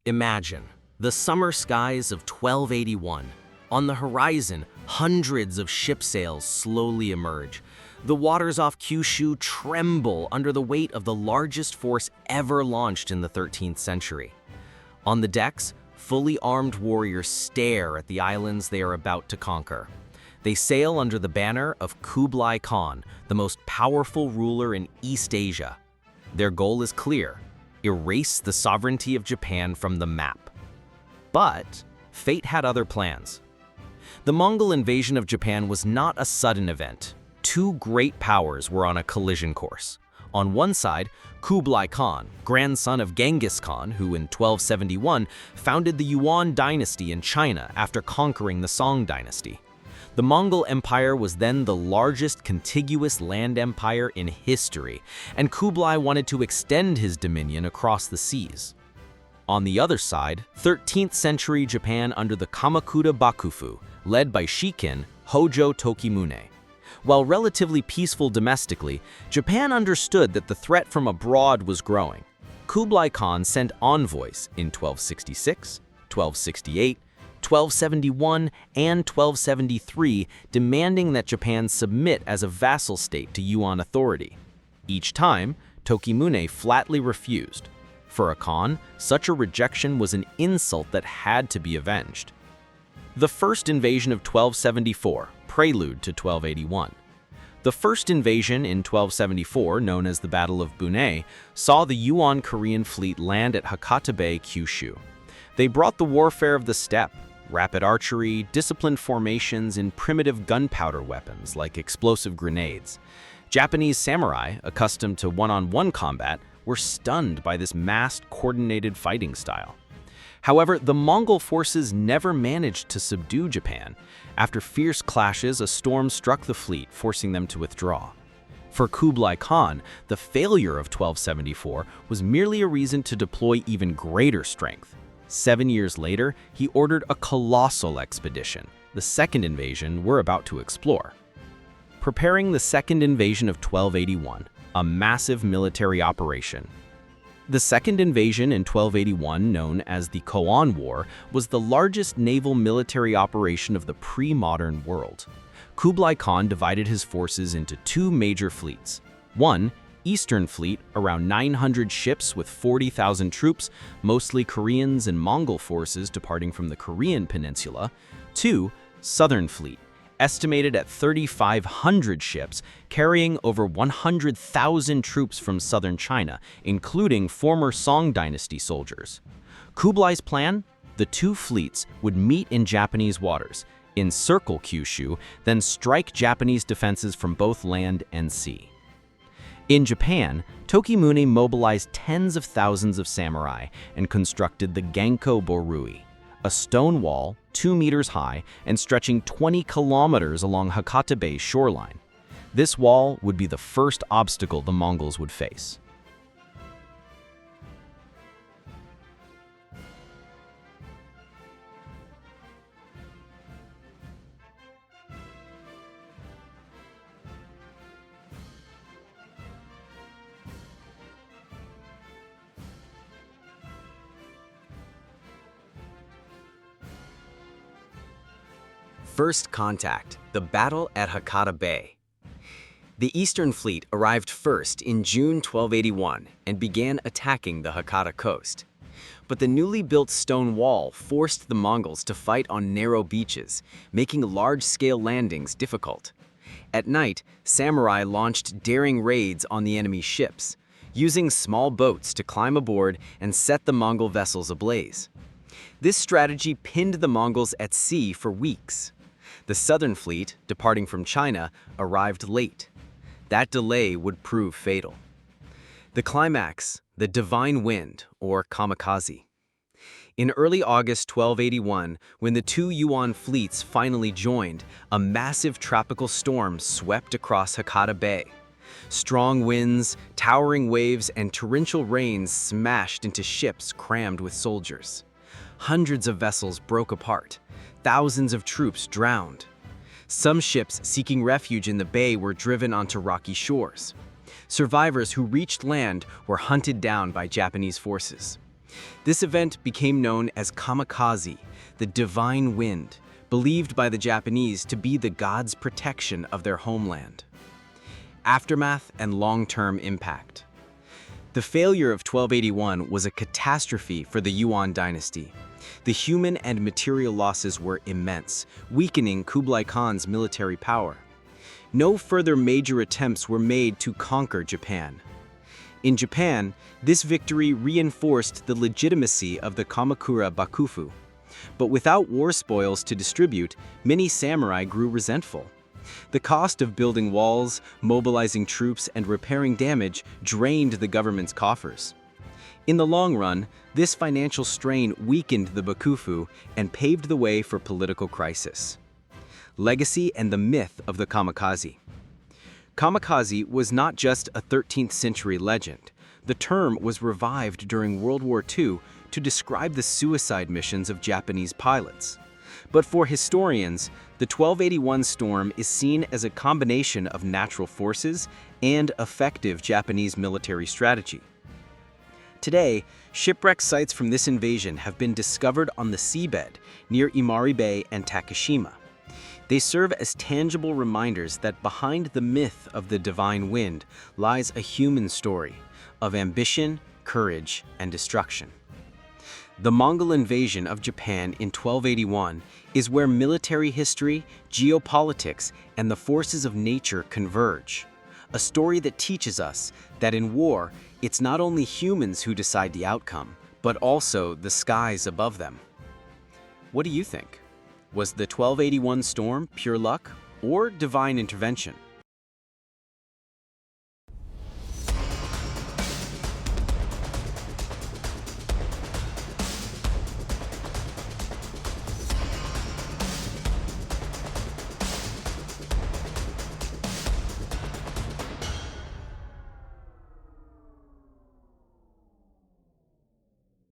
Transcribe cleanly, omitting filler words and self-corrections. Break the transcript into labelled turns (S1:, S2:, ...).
S1: Imagine the summer skies of 1281. On the horizon, hundreds of ship sails slowly emerge. The waters off Kyushu tremble under the weight of the largest force ever launched in the 13th century. On the decks, fully armed warriors stare at the islands they are about to conquer. They sail under the banner of Kublai Khan, the most powerful ruler in East Asia. Their goal is clear: erase the sovereignty of Japan from the map. But fate had other plans. The Mongol invasion of Japan was not a sudden event. Two great powers were on a collision course. On one side, Kublai Khan, grandson of Genghis Khan, who in 1271 founded the Yuan Dynasty in China after conquering the Song Dynasty. The Mongol Empire was then the largest contiguous land empire in history, and Kublai wanted to extend his dominion across the seas. On the other side, 13th century Japan under the Kamakura Bakufu, led by Shikin Hojo Tokimune. While relatively peaceful domestically, Japan understood that the threat from abroad was growing. Kublai Khan sent envoys in 1266, 1268, 1271, and 1273, demanding that Japan submit as a vassal state to Yuan authority. Each time, Tokimune flatly refused. For a Khan, such a rejection was an insult that had to be avenged. The first invasion of 1274, prelude to 1281. The first invasion in 1274, known as the Battle of Kōan, saw the Yuan Korean fleet land at Hakata Bay, Kyushu. They brought the warfare of the steppe: rapid archery, disciplined formations, and primitive gunpowder weapons like explosive grenades. Japanese samurai, accustomed to one-on-one combat, were stunned by this massed, coordinated fighting style. However, the Mongol forces never managed to subdue Japan. After fierce clashes, a storm struck the fleet, forcing them to withdraw. For Kublai Khan, the failure of 1274 was merely a reason to deploy even greater strength. 7 years later, he ordered a colossal expedition, the second invasion we're about to explore. Preparing the second invasion of 1281, a massive military operation. The second invasion in 1281, known as the Kōan War, was the largest naval military operation of the pre-modern world. Kublai Khan divided his forces into two major fleets. One, Eastern Fleet, around 900 ships with 40,000 troops, mostly Koreans and Mongol forces departing from the Korean peninsula. Two, Southern Fleet, estimated at 3,500 ships, carrying over 100,000 troops from southern China, including former Song Dynasty soldiers. Kublai's plan? The two fleets would meet in Japanese waters, encircle Kyushu, then strike Japanese defenses from both land and sea. In Japan, Tokimune mobilized tens of thousands of samurai and constructed the Genko Borui, a stone wall 2 meters high and stretching 20 kilometers along Hakata Bay's shoreline. This wall would be the first obstacle the Mongols would face. First contact, the battle at Hakata Bay. The Eastern Fleet arrived first in June 1281 and began attacking the Hakata coast. But the newly built stone wall forced the Mongols to fight on narrow beaches, making large-scale landings difficult. At night, samurai launched daring raids on the enemy's ships, using small boats to climb aboard and set the Mongol vessels ablaze. This strategy pinned the Mongols at sea for weeks. The Southern Fleet, departing from China, arrived late. That delay would prove fatal. The climax, the Divine Wind, or Kamikaze. In early August 1281, when the two Yuan fleets finally joined, a massive tropical storm swept across Hakata Bay.
S2: Strong winds, towering waves, and torrential rains smashed into ships crammed with soldiers. Hundreds of vessels broke apart. Thousands of troops drowned. Some ships seeking refuge in the bay were driven onto rocky shores. Survivors who reached land were hunted down by Japanese forces. This event became known as Kamikaze, the divine wind, believed by the Japanese to be the god's protection of their homeland. Aftermath and long-term impact. The failure of 1281 was a catastrophe for the Yuan Dynasty. The human and material losses were immense, weakening Kublai Khan's military power. No further major attempts were made to conquer Japan. In Japan, this victory reinforced the legitimacy of the Kamakura Bakufu. But without war spoils to distribute, many samurai grew resentful. The cost of building walls, mobilizing troops, and repairing damage drained the government's coffers. In the long run, this financial strain weakened the Bakufu and paved the way for political crisis. Legacy and the myth of the Kamikaze. Kamikaze was not just a 13th century legend. The term was revived during World War II to describe the suicide missions of Japanese pilots. But for historians, the 1281 storm is seen as a combination of natural forces and effective Japanese military strategy. Today, shipwreck sites from this invasion have been discovered on the seabed near Imari Bay and Takashima. They serve as tangible reminders that behind the myth of the divine wind lies a human story of ambition, courage, and destruction. The Mongol invasion of Japan in 1281 is where military history, geopolitics, and the forces of nature converge. A story that teaches us that in war, it's not only humans who decide the outcome, but also the skies above them. What do you think? Was the 1281 storm pure luck or divine intervention?